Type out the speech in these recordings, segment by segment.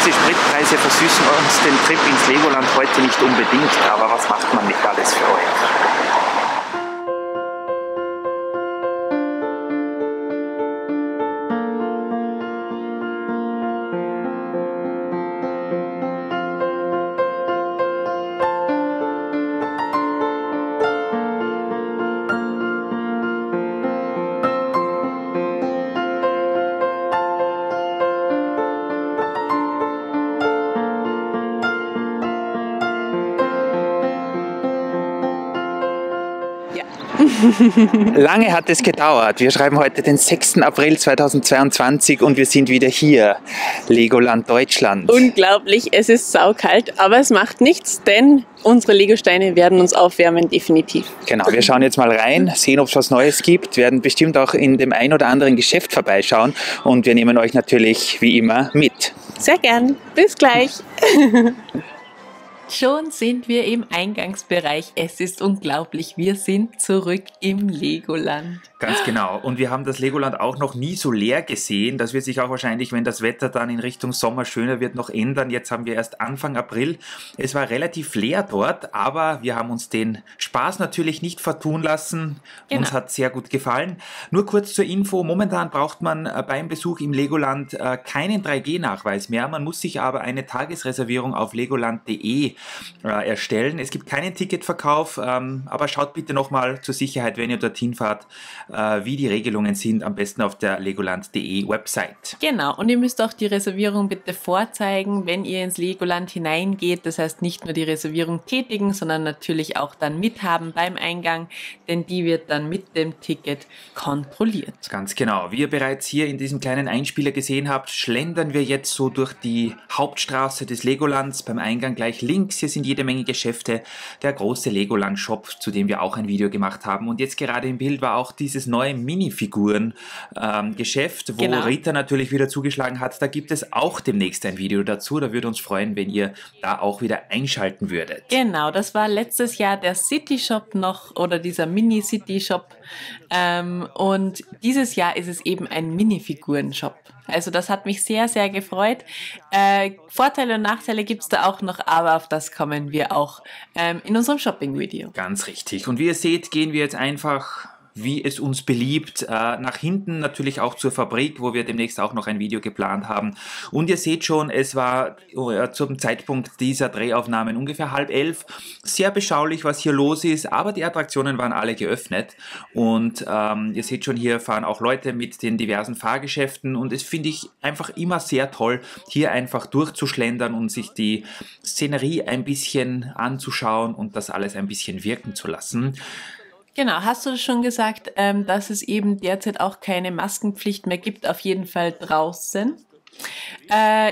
diese Spritpreise versüßen uns den Trip ins Legoland heute nicht unbedingt, aber was macht man nicht alles für euch? Lange hat es gedauert. Wir schreiben heute den 6. April 2022 und wir sind wieder hier, Legoland Deutschland. Unglaublich, es ist saukalt, aber es macht nichts, denn unsere Legosteine werden uns aufwärmen, definitiv. Genau, wir schauen jetzt mal rein, sehen, ob es was Neues gibt, werden bestimmt auch in dem ein oder anderen Geschäft vorbeischauen und wir nehmen euch natürlich wie immer mit. Sehr gern, bis gleich. Schon sind wir im Eingangsbereich. Es ist unglaublich. Wir sind zurück im Legoland. Ganz genau. Und wir haben das Legoland auch noch nie so leer gesehen. Das wird sich auch wahrscheinlich, wenn das Wetter dann in Richtung Sommer schöner wird, noch ändern. Jetzt haben wir erst Anfang April. Es war relativ leer dort, aber wir haben uns den Spaß natürlich nicht vertun lassen. Genau. Uns hat sehr gut gefallen. Nur kurz zur Info. Momentan braucht man beim Besuch im Legoland keinen 3G-Nachweis mehr. Man muss sich aber eine Tagesreservierung auf legoland.de erstellen. Es gibt keinen Ticketverkauf, aber schaut bitte nochmal zur Sicherheit, wenn ihr dorthin fahrt, wie die Regelungen sind, am besten auf der legoland.de Website. Genau, und ihr müsst auch die Reservierung bitte vorzeigen, wenn ihr ins Legoland hineingeht. Das heißt, nicht nur die Reservierung tätigen, sondern natürlich auch dann mithaben beim Eingang, denn die wird dann mit dem Ticket kontrolliert. Ganz genau. Wie ihr bereits hier in diesem kleinen Einspieler gesehen habt, schlendern wir jetzt so durch die Hauptstraße des Legolands. Beim Eingang gleich links, hier sind jede Menge Geschäfte. Der große Legoland-Shop, zu dem wir auch ein Video gemacht haben. Und jetzt gerade im Bild war auch dieses neue Minifiguren-Geschäft, wo Rita natürlich wieder zugeschlagen hat. Da gibt es auch demnächst ein Video dazu. Da würde uns freuen, wenn ihr da auch wieder einschalten würdet. Genau, das war letztes Jahr der City Shop noch oder dieser Mini-City Shop. Und dieses Jahr ist es eben ein Minifiguren-Shop. Also das hat mich sehr, sehr gefreut. Vorteile und Nachteile gibt es da auch noch, aber auf das kommen wir auch in unserem Shopping-Video. Ganz richtig. Und wie ihr seht, gehen wir jetzt einfach, wie es uns beliebt, nach hinten natürlich auch zur Fabrik, wo wir demnächst auch noch ein Video geplant haben. Und ihr seht schon, es war zum Zeitpunkt dieser Drehaufnahmen ungefähr 10:30. Sehr beschaulich, was hier los ist, aber die Attraktionen waren alle geöffnet. Und ihr seht schon, hier fahren auch Leute mit den diversen Fahrgeschäften und es finde ich einfach immer sehr toll, hier einfach durchzuschlendern und sich die Szenerie ein bisschen anzuschauen und das alles ein bisschen wirken zu lassen. Genau, hast du schon gesagt, dass es eben derzeit auch keine Maskenpflicht mehr gibt, auf jeden Fall draußen.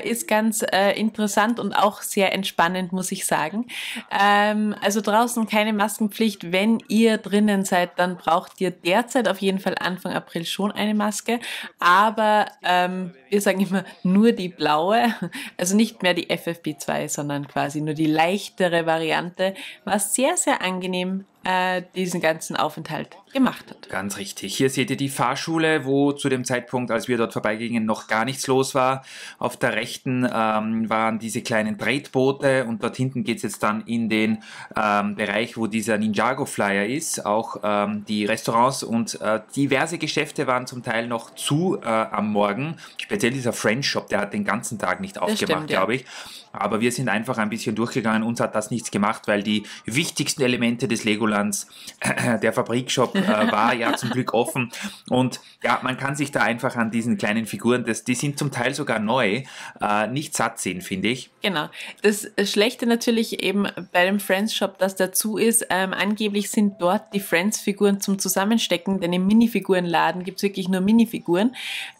Ist ganz interessant und auch sehr entspannend, muss ich sagen. Also draußen keine Maskenpflicht. Wenn ihr drinnen seid, dann braucht ihr derzeit auf jeden Fall Anfang April schon eine Maske. Aber wir sagen immer nur die blaue, also nicht mehr die FFP2, sondern quasi nur die leichtere Variante, was sehr, sehr angenehm diesen ganzen Aufenthalt gemacht hat. Ganz richtig. Hier seht ihr die Fahrschule, wo zu dem Zeitpunkt, als wir dort vorbeigingen, noch gar nichts los war. Auf der rechten waren diese kleinen Tretboote und dort hinten geht es jetzt dann in den Bereich, wo dieser Ninjago Flyer ist. Auch die Restaurants und diverse Geschäfte waren zum Teil noch zu am Morgen. Speziell dieser French Shop, der hat den ganzen Tag nicht aufgemacht, glaube ich. Aber wir sind einfach ein bisschen durchgegangen, uns hat das nichts gemacht, weil die wichtigsten Elemente des Legolands, der Fabrikshop, war ja zum Glück offen. Und ja, man kann sich da einfach an diesen kleinen Figuren, die sind zum Teil sogar neu, nicht satt sehen, finde ich. Genau. Das Schlechte natürlich eben bei dem Friends Shop, das dazu ist, angeblich sind dort die Friends-Figuren zum Zusammenstecken, denn im Minifigurenladen gibt es wirklich nur Minifiguren.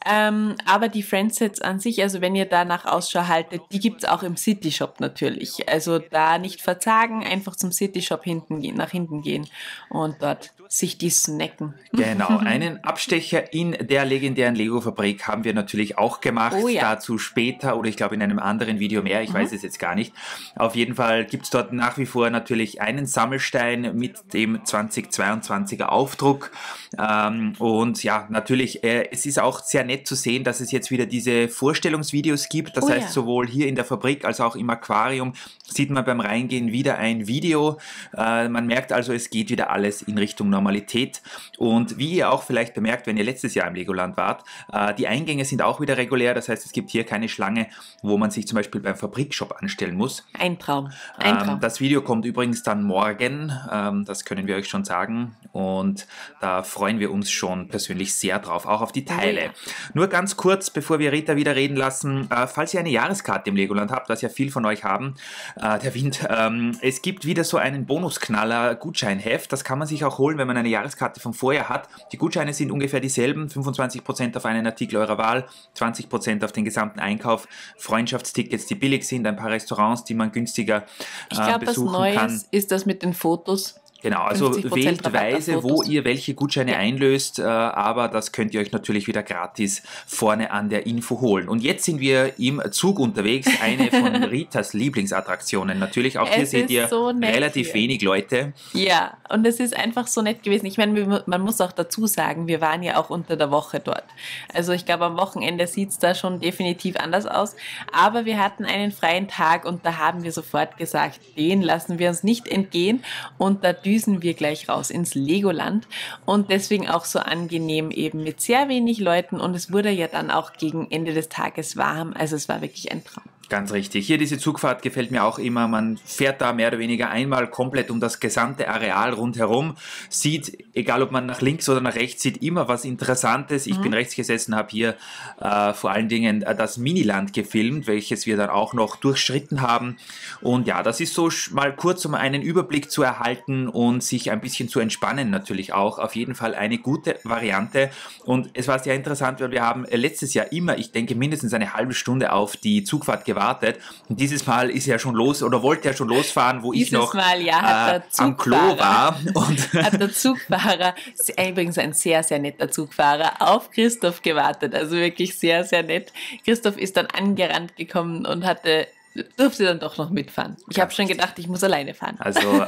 Aber die Friends-Sets an sich, also wenn ihr danach Ausschau haltet, die gibt es auch im City Shop natürlich. Also da nicht verzagen, einfach zum City Shop nach hinten gehen und dort sich die snacken. Genau, einen Abstecher in der legendären Lego-Fabrik haben wir natürlich auch gemacht. Oh ja. Dazu später oder ich glaube in einem anderen Video mehr, ich weiß es jetzt gar nicht. Auf jeden Fall gibt es dort nach wie vor natürlich einen Sammelstein mit dem 2022er Aufdruck. Und ja, natürlich, es ist auch sehr nett zu sehen, dass es jetzt wieder diese Vorstellungsvideos gibt. Das heißt, sowohl hier in der Fabrik als auch im Aquarium sieht man beim Reingehen wieder ein Video. Man merkt also, es geht wieder alles in Richtung Normalität. Und wie ihr auch vielleicht bemerkt, wenn ihr letztes Jahr im Legoland wart, die Eingänge sind auch wieder regulär. Das heißt, es gibt hier keine Schlange, wo man sich zum Beispiel beim Fabrikshop anstellen muss. Ein Traum. Ein Traum. Das Video kommt übrigens dann morgen. Das können wir euch schon sagen. Und da freuen wir uns schon persönlich sehr drauf, auch auf die Teile. Ja. Nur ganz kurz, bevor wir Rita wieder reden lassen, falls ihr eine Jahreskarte im Legoland habt, was ja viel von euch haben, der Wind, es gibt wieder so einen Bonusknaller Gutscheinheft. Das kann man sich auch holen, wenn man eine Jahreskarte vom Vorjahr hat. Die Gutscheine sind ungefähr dieselben, 25% auf einen Artikel eurer Wahl, 20% auf den gesamten Einkauf, Freundschaftstickets, die billig sind, ein paar Restaurants, die man günstiger Ich glaube, was besuchen Neues kann. ist das mit den Fotos. Genau, also 50% wählt Rabatt auf weise, wo Fotos. ihr welche Gutscheine einlöst, aber das könnt ihr euch natürlich wieder gratis vorne an der Info holen. Und jetzt sind wir im Zug unterwegs, eine von Ritas Lieblingsattraktionen. Natürlich, auch hier Es seht ist ihr so nett relativ hier. wenig Leute. Ja, und es ist einfach so nett gewesen. Ich meine, man muss auch dazu sagen, wir waren ja auch unter der Woche dort. Also ich glaube, am Wochenende sieht es da schon definitiv anders aus. Aber wir hatten einen freien Tag und da haben wir sofort gesagt, den lassen wir uns nicht entgehen. Und da düsen wir gleich raus ins Legoland. Und deswegen auch so angenehm eben mit sehr wenig Leuten. Und es wurde ja dann auch gegen Ende des Tages warm. Also es war wirklich ein Traum. Ganz richtig. Hier diese Zugfahrt gefällt mir auch immer. Man fährt da mehr oder weniger einmal komplett um das gesamte Areal rundherum, sieht, egal ob man nach links oder nach rechts sieht, immer was Interessantes. Ich bin rechts gesessen, habe hier vor allen Dingen das Miniland gefilmt, welches wir dann auch noch durchschritten haben. Und ja, das ist so mal kurz, um einen Überblick zu erhalten und sich ein bisschen zu entspannen natürlich auch. Auf jeden Fall eine gute Variante. Und es war sehr interessant, weil wir haben letztes Jahr immer, ich denke, mindestens eine halbe Stunde auf die Zugfahrt gewartet. Und dieses Mal ist er schon los oder wollte er schon losfahren, wo ich noch Mal, ja, hat der am Klo war. Und hat der Zugfahrer, ist übrigens ein sehr, sehr netter Zugfahrer, auf Christoph gewartet. Also wirklich sehr, sehr nett. Christoph ist dann angerannt gekommen und durfte dann doch noch mitfahren. Ich habe schon gedacht, ich muss alleine fahren. Also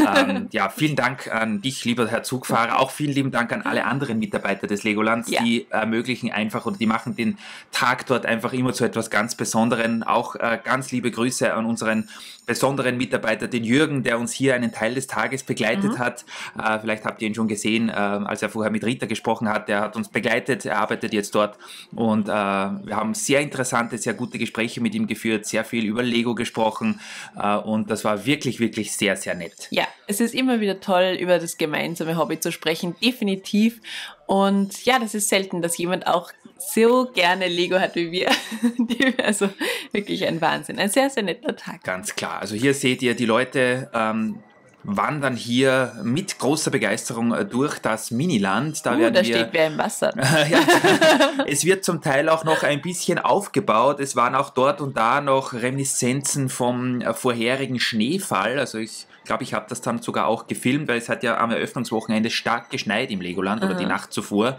ja, vielen Dank an dich, lieber Herr Zugfahrer. Auch vielen lieben Dank an alle anderen Mitarbeiter des Legolands, die ermöglichen einfach oder die machen den Tag dort einfach immer zu etwas ganz Besonderem. Auch ganz liebe Grüße an unseren besonderen Mitarbeiter, den Jürgen, der uns hier einen Teil des Tages begleitet hat. Vielleicht habt ihr ihn schon gesehen, als er vorher mit Rita gesprochen hat. Der hat uns begleitet, er arbeitet jetzt dort und wir haben sehr interessante, sehr gute Gespräche mit ihm geführt, sehr viel über Lego gesprochen und das war wirklich, wirklich sehr, sehr nett. Ja, es ist immer wieder toll, über das gemeinsame Hobby zu sprechen, definitiv. Und ja, das ist selten, dass jemand auch so gerne Lego hat wie wir. Also wirklich ein Wahnsinn, ein sehr, sehr netter Tag. Ganz klar, also hier seht ihr die Leute wandern hier mit großer Begeisterung durch das Miniland. Da steht wer im Wasser. Ja, es wird zum Teil auch noch ein bisschen aufgebaut. Es waren auch dort und da noch Reminiszenzen vom vorherigen Schneefall. Also ich glaube, ich habe das dann sogar auch gefilmt, weil es hat ja am Eröffnungswochenende stark geschneit im Legoland oder die Nacht zuvor.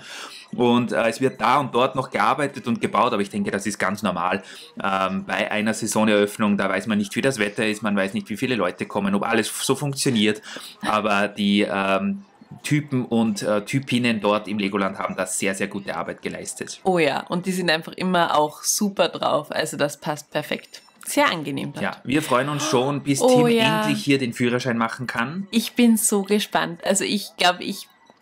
Und es wird da und dort noch gearbeitet und gebaut, aber ich denke, das ist ganz normal. Bei einer Saisoneröffnung, da weiß man nicht, wie das Wetter ist, man weiß nicht, wie viele Leute kommen, ob alles so funktioniert, aber die Typen und Typinnen dort im Legoland haben da sehr, sehr gute Arbeit geleistet. Oh ja, und die sind einfach immer auch super drauf, also das passt perfekt. Sehr angenehm dort. Ja, wir freuen uns schon, bis Tim endlich hier den Führerschein machen kann. Ich bin so gespannt. Also ich glaube,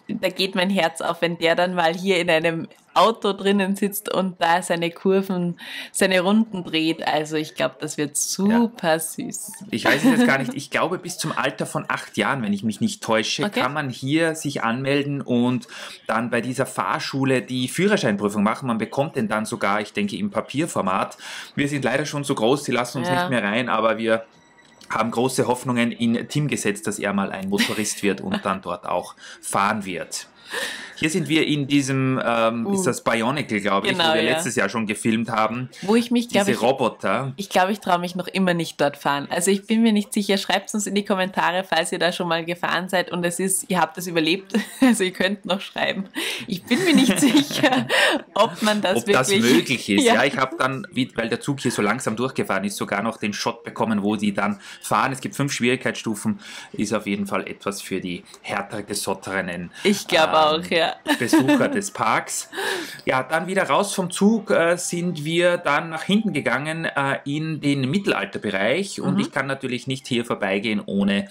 da geht mein Herz auf, wenn der dann mal hier in einem Auto drinnen sitzt und da seine Kurven, seine Runden dreht. Also ich glaube, das wird super süß. Ich weiß es jetzt gar nicht. Ich glaube, bis zum Alter von 8 Jahren, wenn ich mich nicht täusche, kann man hier sich anmelden und dann bei dieser Fahrschule die Führerscheinprüfung machen. Man bekommt den dann sogar, ich denke, im Papierformat. Wir sind leider schon so groß, die lassen uns nicht mehr rein, aber wir haben große Hoffnungen in Tim gesetzt, dass er mal ein Motorist wird und dann dort auch fahren wird. Hier sind wir in diesem, ist das Bionicle, glaube ich, Genau, wo wir ja. letztes Jahr schon gefilmt haben. Wo ich mich, Diese Roboter. Ich glaube, ich traue mich noch immer nicht dort fahren. Also ich bin mir nicht sicher. Schreibt uns in die Kommentare, falls ihr da schon mal gefahren seid und ihr habt es überlebt. Also ihr könnt noch schreiben. Ich bin mir nicht sicher, ob man das wirklich... Ob das möglich ist. Ja. Ja, ich habe dann, weil der Zug hier so langsam durchgefahren ist, sogar noch den Shot bekommen, wo die dann fahren. Es gibt 5 Schwierigkeitsstufen. Ist auf jeden Fall etwas für die härter gesottenen Ich glaube auch, ja. Besucher des Parks. Ja, dann wieder raus vom Zug sind wir dann nach hinten gegangen in den Mittelalterbereich und ich kann natürlich nicht hier vorbeigehen, ohne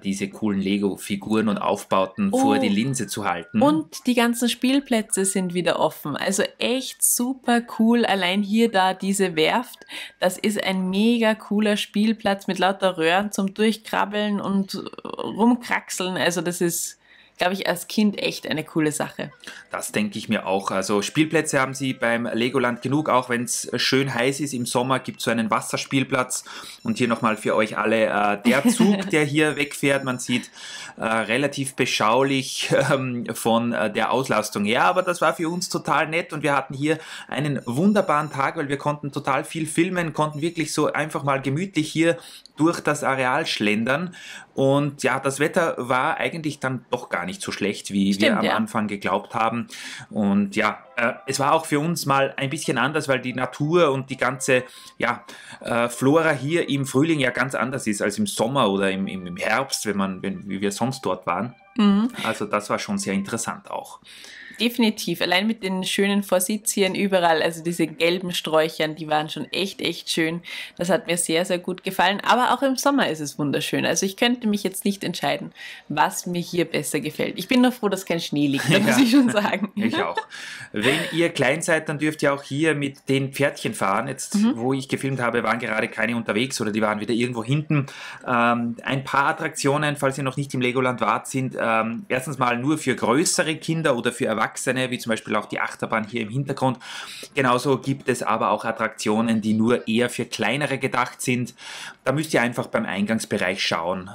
diese coolen Lego-Figuren und Aufbauten vor die Linse zu halten. Und die ganzen Spielplätze sind wieder offen. Also echt super cool. Allein hier da diese Werft, das ist ein mega cooler Spielplatz mit lauter Röhren zum Durchkrabbeln und rumkraxeln. Also das ist, glaube ich, als Kind echt eine coole Sache. Das denke ich mir auch. Also Spielplätze haben sie beim Legoland genug, auch wenn es schön heiß ist. Im Sommer gibt es so einen Wasserspielplatz. Und hier nochmal für euch alle der Zug, der hier wegfährt. Man sieht relativ beschaulich von der Auslastung her. Aber das war für uns total nett und wir hatten hier einen wunderbaren Tag, weil wir konnten total viel filmen, konnten wirklich so einfach mal gemütlich hier durch das Areal schlendern. Und ja, das Wetter war eigentlich dann doch gar nicht so schlecht, wie wir am Anfang geglaubt haben. Und ja, es war auch für uns mal ein bisschen anders, weil die Natur und die ganze Flora hier im Frühling ja ganz anders ist als im Sommer oder im Herbst, wie wir sonst dort waren. Mhm. Also das war schon sehr interessant auch. Definitiv. Allein mit den schönen Forsythien überall, also diese gelben Sträuchern, die waren schon echt, echt schön. Das hat mir sehr, sehr gut gefallen. Aber auch im Sommer ist es wunderschön. Also ich könnte mich jetzt nicht entscheiden, was mir hier besser gefällt. Ich bin nur froh, dass kein Schnee liegt, da muss ich schon sagen. Ich auch. Wenn ihr klein seid, dann dürft ihr auch hier mit den Pferdchen fahren. Jetzt, wo ich gefilmt habe, waren gerade keine unterwegs oder die waren wieder irgendwo hinten. Ein paar Attraktionen, falls ihr noch nicht im Legoland wart, sind erstens mal nur für größere Kinder oder für Erwachsene, wie zum Beispiel auch die Achterbahn hier im Hintergrund. Genauso gibt es aber auch Attraktionen, die nur eher für kleinere gedacht sind. Da müsst ihr einfach beim Eingangsbereich schauen,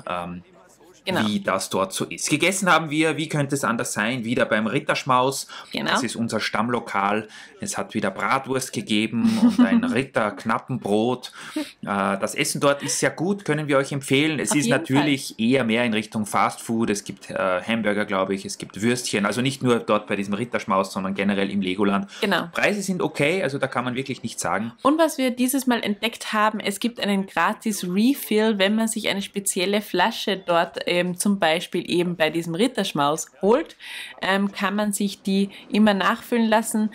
wie das dort so ist. Gegessen haben wir, wie könnte es anders sein, wieder beim Ritterschmaus. Genau. Das ist unser Stammlokal. Es hat wieder Bratwurst gegeben und ein Ritterknappenbrot. Das Essen dort ist sehr gut, können wir euch empfehlen. Es ist natürlich eher mehr in Richtung Fast Food. Es gibt Hamburger, glaube ich, es gibt Würstchen. Also nicht nur dort bei diesem Ritterschmaus, sondern generell im Legoland. Genau. Preise sind okay, also da kann man wirklich nichts sagen. Und was wir dieses Mal entdeckt haben, es gibt einen gratis Refill, wenn man sich eine spezielle Flasche dort zum Beispiel eben bei diesem Ritterschmaus holt, kann man sich die immer nachfüllen lassen.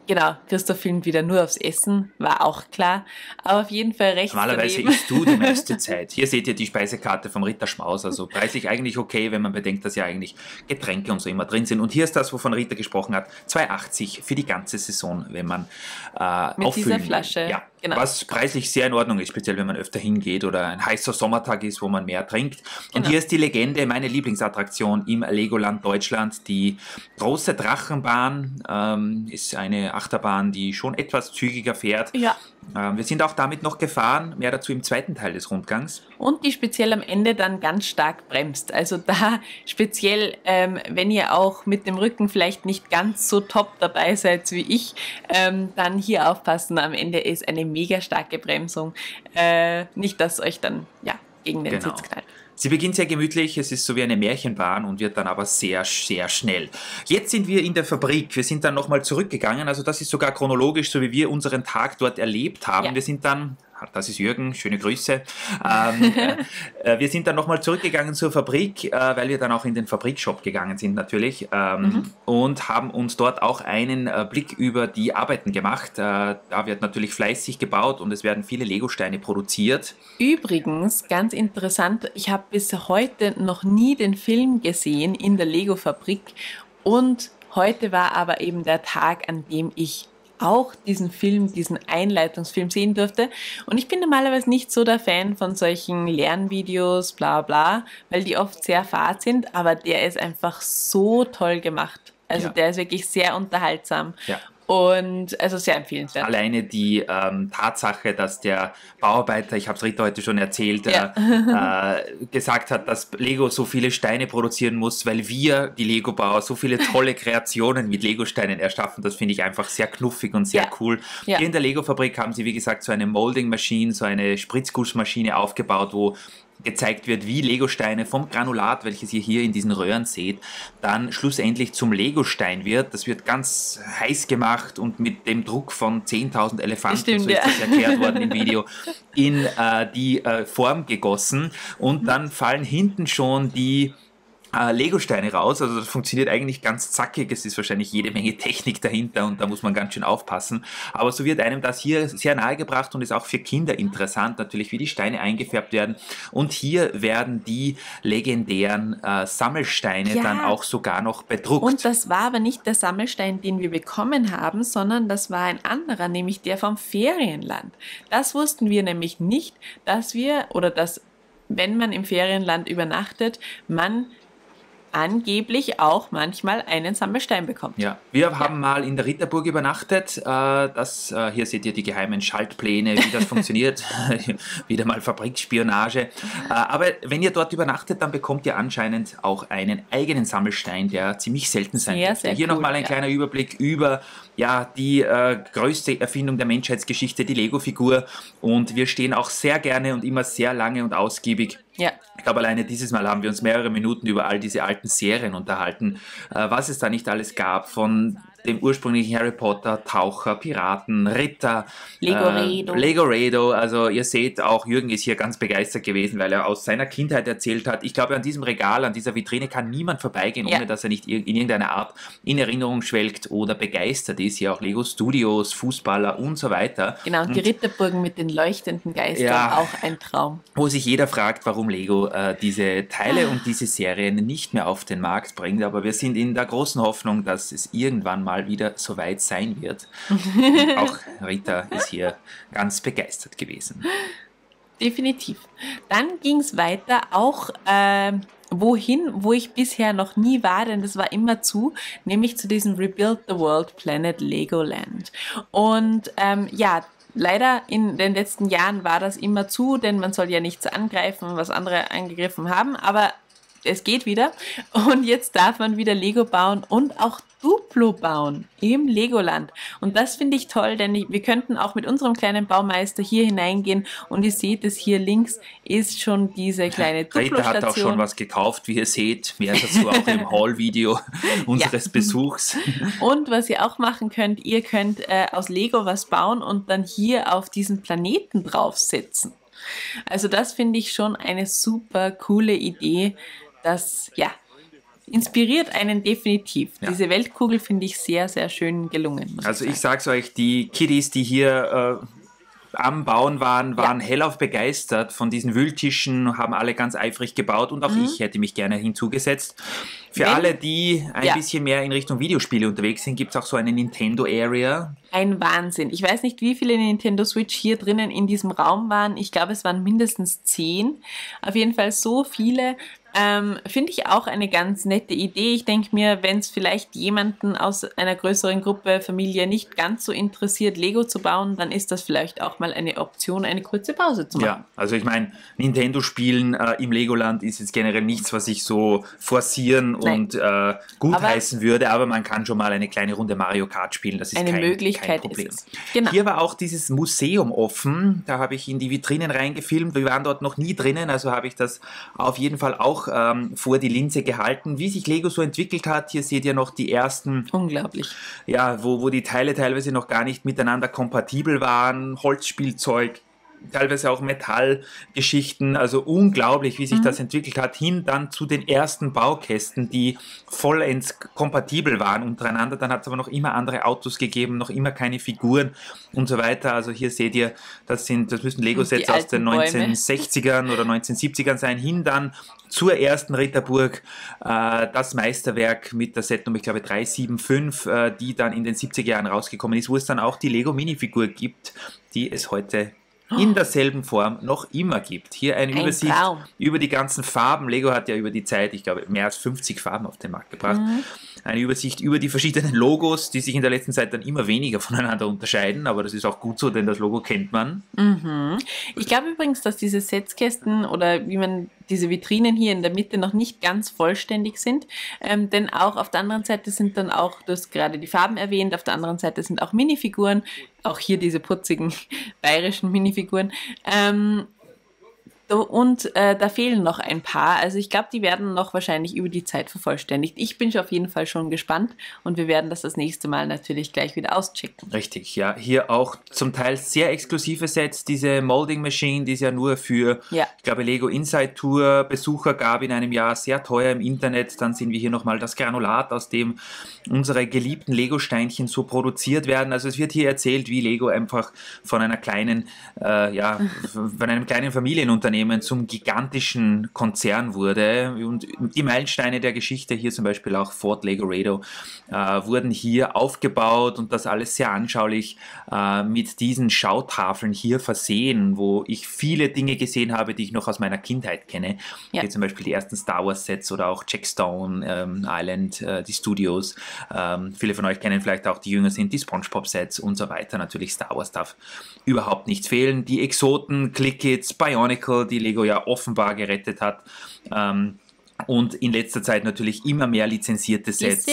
Genau, Christoph filmt wieder nur aufs Essen, war auch klar. Aber auf jeden Fall rechts Normalerweise daneben. isst du die meiste Zeit. Hier seht ihr die Speisekarte vom Ritterschmaus. Also preislich eigentlich okay, wenn man bedenkt, dass ja eigentlich Getränke und so immer drin sind. Und hier ist das, wovon Rita gesprochen hat, 2,80 für die ganze Saison, wenn man mit dieser Flasche. Ja, genau. Was preislich sehr in Ordnung ist, speziell wenn man öfter hingeht oder ein heißer Sommertag ist, wo man mehr trinkt. Und hier ist die Legende, meine Lieblingsattraktion im Legoland Deutschland, die große Drachenbahn. Ist eine Achterbahn, die schon etwas zügiger fährt. Ja. Wir sind auch damit noch gefahren, mehr dazu im zweiten Teil des Rundgangs. Und die speziell am Ende dann ganz stark bremst. Also da speziell, wenn ihr auch mit dem Rücken vielleicht nicht ganz so top dabei seid wie ich, dann hier aufpassen. Am Ende ist eine mega starke Bremsung. Nicht, dass euch dann gegen den Sitz knallt. Sie beginnt sehr gemütlich, es ist so wie eine Märchenbahn und wird dann aber sehr, sehr schnell. Jetzt sind wir in der Fabrik, wir sind dann nochmal zurückgegangen, also das ist sogar chronologisch, so wie wir unseren Tag dort erlebt haben. Ja. Wir sind dann, das ist Jürgen, schöne Grüße, wir sind dann nochmal zurückgegangen zur Fabrik, weil wir dann auch in den Fabrikshop gegangen sind natürlich und haben uns dort auch einen Blick über die Arbeiten gemacht. Da wird natürlich fleißig gebaut und es werden viele Legosteine produziert. Übrigens, ganz interessant, ich habe bis heute noch nie den Film gesehen in der Lego-Fabrik und heute war aber eben der Tag, an dem ich auch diesen Film, diesen Einleitungsfilm sehen durfte. Und ich bin normalerweise nicht so der Fan von solchen Lernvideos, bla bla, weil die oft sehr fad sind, aber der ist einfach so toll gemacht. Also der ist wirklich sehr unterhaltsam. Ja. Und also sehr empfehlenswert. Alleine die Tatsache, dass der Bauarbeiter, ich habe es Rita heute schon erzählt, gesagt hat, dass Lego so viele Steine produzieren muss, weil wir, die Lego-Bauer, so viele tolle Kreationen mit Lego-Steinen erschaffen. Das finde ich einfach sehr knuffig und sehr cool. Ja. Hier in der Lego-Fabrik haben sie, wie gesagt, so eine Molding-Maschine, so eine Spritzgussmaschine aufgebaut, wo gezeigt wird, wie Legosteine vom Granulat, welches ihr hier in diesen Röhren seht, dann schlussendlich zum Legostein wird. Das wird ganz heiß gemacht und mit dem Druck von 10.000 Elefanten, Stimmt, so ist das erklärt worden im Video, in die Form gegossen und dann fallen hinten schon die Legosteine raus, also das funktioniert eigentlich ganz zackig, es ist wahrscheinlich jede Menge Technik dahinter und da muss man ganz schön aufpassen, aber so wird einem das hier sehr nahe gebracht und ist auch für Kinder interessant, natürlich wie die Steine eingefärbt werden und hier werden die legendären Sammelsteine dann auch sogar noch bedruckt. Und das war aber nicht der Sammelstein, den wir bekommen haben, sondern das war ein anderer, nämlich der vom Ferienland. Das wussten wir nämlich nicht, dass wenn man im Ferienland übernachtet, man angeblich auch manchmal einen Sammelstein bekommt. Ja, wir haben mal in der Ritterburg übernachtet. Hier seht ihr die geheimen Schaltpläne, wie das funktioniert. Wieder mal Fabrikspionage. Aber wenn ihr dort übernachtet, dann bekommt ihr anscheinend auch einen eigenen Sammelstein, der ziemlich selten sein wird. Hier cool, nochmal ein kleiner Überblick über die größte Erfindung der Menschheitsgeschichte, die Lego-Figur. Und wir stehen auch sehr gerne und immer sehr lange und ausgiebig. Ja. Ich glaube, alleine dieses Mal haben wir uns mehrere Minuten über all diese alten Serien unterhalten, was es da nicht alles gab, von dem ursprünglichen Harry Potter, Taucher, Piraten, Ritter, Lego-Rado. Also ihr seht, auch Jürgen ist hier ganz begeistert gewesen, weil er aus seiner Kindheit erzählt hat. Ich glaube, an diesem Regal, an dieser Vitrine kann niemand vorbeigehen, ohne dass er nicht in irgendeiner Art in Erinnerung schwelgt oder begeistert ist. Hier auch Lego-Studios, Fußballer und so weiter. Genau, und die Ritterburgen mit den leuchtenden Geistern, auch ein Traum. Wo sich jeder fragt, warum Lego diese Teile und diese Serien nicht mehr auf den Markt bringt. Aber wir sind in der großen Hoffnung, dass es irgendwann mal wieder so weit sein wird. Und auch Rita ist hier ganz begeistert gewesen. Definitiv. Dann ging es weiter auch wohin, wo ich bisher noch nie war, denn das war immer zu, nämlich zu diesem Rebuild the World Planet Legoland. Und leider in den letzten Jahren war das immer zu, denn man soll ja nichts angreifen, was andere angegriffen haben, aber es geht wieder und jetzt darf man wieder Lego bauen und auch Duplo bauen im Legoland. Und das finde ich toll, denn wir könnten auch mit unserem kleinen Baumeister hier hineingehen und ihr seht es hier links ist schon diese kleine Duplo-Station. Rita hat auch schon was gekauft, wie ihr seht. Mehr dazu auch im Haul-Video unseres Besuchs. Und was ihr auch machen könnt, ihr könnt aus Lego was bauen und dann hier auf diesen Planeten draufsetzen. Also das finde ich schon eine super coole Idee, das inspiriert einen definitiv. Ja. Diese Weltkugel finde ich sehr, sehr schön gelungen. Also ich sag's euch, die Kiddies, die hier am Bauen waren hellauf begeistert von diesen Wühltischen, haben alle ganz eifrig gebaut und auch ich hätte mich gerne hinzugesetzt. Für alle, die ein bisschen mehr in Richtung Videospiele unterwegs sind, gibt es auch so eine Nintendo Area. Ein Wahnsinn. Ich weiß nicht, wie viele Nintendo Switch hier drinnen in diesem Raum waren. Ich glaube, es waren mindestens 10. Auf jeden Fall so viele. Finde ich auch eine ganz nette Idee. Ich denke mir, wenn es vielleicht jemanden aus einer größeren Gruppe, Familie nicht ganz so interessiert, Lego zu bauen, dann ist das vielleicht auch mal eine Option, eine kurze Pause zu machen. Ja, also ich meine, Nintendo-Spielen im Legoland ist jetzt generell nichts, was ich so forcieren und gutheißen würde, aber man kann schon mal eine kleine Runde Mario Kart spielen, das ist eine kein Möglichkeit Problem. Ist es. Genau. Hier war auch dieses Museum offen, da habe ich in die Vitrinen reingefilmt, wir waren dort noch nie drinnen, also habe ich das auf jeden Fall auch vor die Linse gehalten, wie sich Lego so entwickelt hat. Hier seht ihr noch die ersten, unglaublich, wo die Teile teilweise noch gar nicht miteinander kompatibel waren, Holzspielzeug, teilweise auch Metallgeschichten, also unglaublich, wie sich das entwickelt hat, hin dann zu den ersten Baukästen, die vollends kompatibel waren untereinander, dann hat es aber noch immer andere Autos gegeben, noch immer keine Figuren und so weiter, also hier seht ihr, das müssen Lego-Sets aus den 1960ern oder 1970ern sein, hin dann zur ersten Ritterburg, das Meisterwerk mit der Setnummer, ich glaube 375, die dann in den 70er Jahren rausgekommen ist, wo es dann auch die Lego-Minifigur gibt, die es heute in derselben Form noch immer gibt. Hier eine Übersicht über die ganzen Farben. Lego hat ja über die Zeit, ich glaube, mehr als 50 Farben auf den Markt gebracht. eine Übersicht über die verschiedenen Logos, die sich in der letzten Zeit dann immer weniger voneinander unterscheiden, aber das ist auch gut so, denn das Logo kennt man. Ich glaube übrigens, dass diese Setzkästen oder wie man diese Vitrinen hier in der Mitte noch nicht ganz vollständig sind, denn auch auf der anderen Seite sind dann auch, du hast gerade die Farben erwähnt, auf der anderen Seite sind auch Minifiguren, auch hier diese putzigen bayerischen Minifiguren. Und da fehlen noch ein paar. Also ich glaube, die werden noch wahrscheinlich über die Zeit vervollständigt. Ich bin auf jeden Fall schon gespannt und wir werden das nächste Mal natürlich gleich wieder auschecken. Richtig, ja. Hier auch zum Teil sehr exklusive Sets. Diese Molding Machine, die es ja nur für, ich glaube, Lego Inside Tour Besucher gab in einem Jahr, sehr teuer im Internet. Dann sehen wir hier nochmal das Granulat, aus dem unsere geliebten Lego-Steinchen so produziert werden. Also es wird hier erzählt, wie Lego einfach von einer kleinen, von einem kleinen Familienunternehmen zum gigantischen Konzern wurde. Und die Meilensteine der Geschichte, hier zum Beispiel auch Fort Legoredo, wurden hier aufgebaut und das alles sehr anschaulich mit diesen Schautafeln hier versehen, wo ich viele Dinge gesehen habe, die ich noch aus meiner Kindheit kenne. Hier zum Beispiel die ersten Star Wars Sets oder auch Jack Stone Island, die Studios. Viele von euch kennen vielleicht auch, die jünger sind, die SpongeBob Sets und so weiter. Natürlich Star Wars darf überhaupt nichts fehlen. Die Exoten, Click-Its, Bionicle, die Lego ja offenbar gerettet hat. Und in letzter Zeit natürlich immer mehr lizenzierte Sets.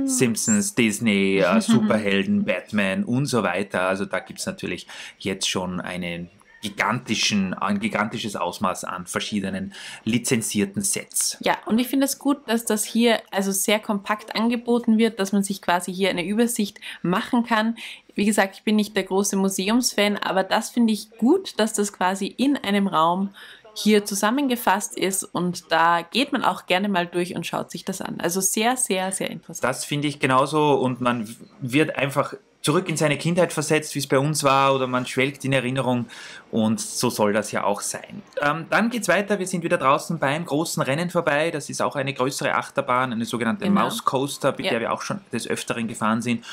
Simpsons, Disney, Superhelden, Batman und so weiter. Also da gibt es natürlich jetzt schon ein gigantisches Ausmaß an verschiedenen lizenzierten Sets. Ja, und ich finde es gut, dass das hier also sehr kompakt angeboten wird, dass man sich quasi hier eine Übersicht machen kann. Wie gesagt, ich bin nicht der große Museumsfan, aber das finde ich gut, dass das quasi in einem Raum hier zusammengefasst ist und da geht man auch gerne mal durch und schaut sich das an. Also sehr, sehr, sehr interessant. Das finde ich genauso und man wird einfach zurück in seine Kindheit versetzt, wie es bei uns war, oder man schwelgt in Erinnerung und so soll das ja auch sein. Dann geht's weiter, wir sind wieder draußen beim großen Rennen vorbei, das ist auch eine größere Achterbahn, eine sogenannte Mouse Coaster, mit der wir auch schon des Öfteren gefahren sind,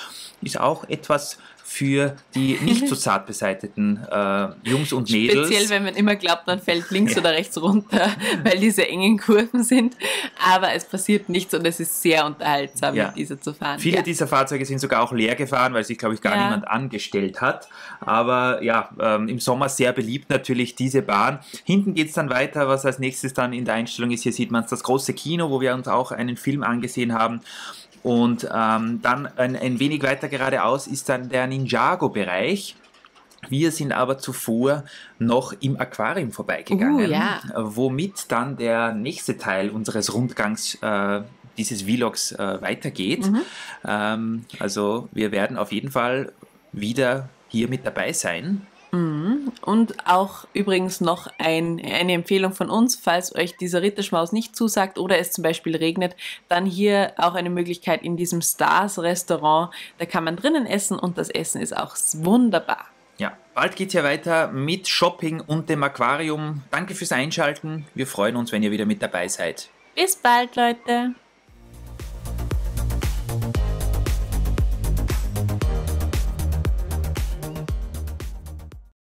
ist auch etwas für die nicht so zart beseiteten Jungs und Mädels. Speziell, wenn man immer glaubt, man fällt links oder rechts runter, weil diese engen Kurven sind. Aber es passiert nichts und es ist sehr unterhaltsam, mit dieser zu fahren. Viele dieser Fahrzeuge sind sogar auch leer gefahren, weil sich, glaube ich, gar niemand angestellt hat. Aber ja, im Sommer sehr beliebt natürlich diese Bahn. Hinten geht es dann weiter, was als nächstes dann in der Einstellung ist. Hier sieht man das große Kino, wo wir uns auch einen Film angesehen haben. Und dann ein wenig weiter geradeaus ist dann der Ninjago-Bereich. Wir sind aber zuvor noch im Aquarium vorbeigegangen, womit dann der nächste Teil unseres Rundgangs dieses Vlogs weitergeht. Also wir werden auf jeden Fall wieder hier mit dabei sein. Und auch übrigens noch eine Empfehlung von uns, falls euch dieser Ritterschmaus nicht zusagt oder es zum Beispiel regnet, dann hier auch eine Möglichkeit in diesem Stars Restaurant. Da kann man drinnen essen und das Essen ist auch wunderbar. Ja, bald geht's ja weiter mit Shopping und dem Aquarium. Danke fürs Einschalten. Wir freuen uns, wenn ihr wieder mit dabei seid. Bis bald, Leute.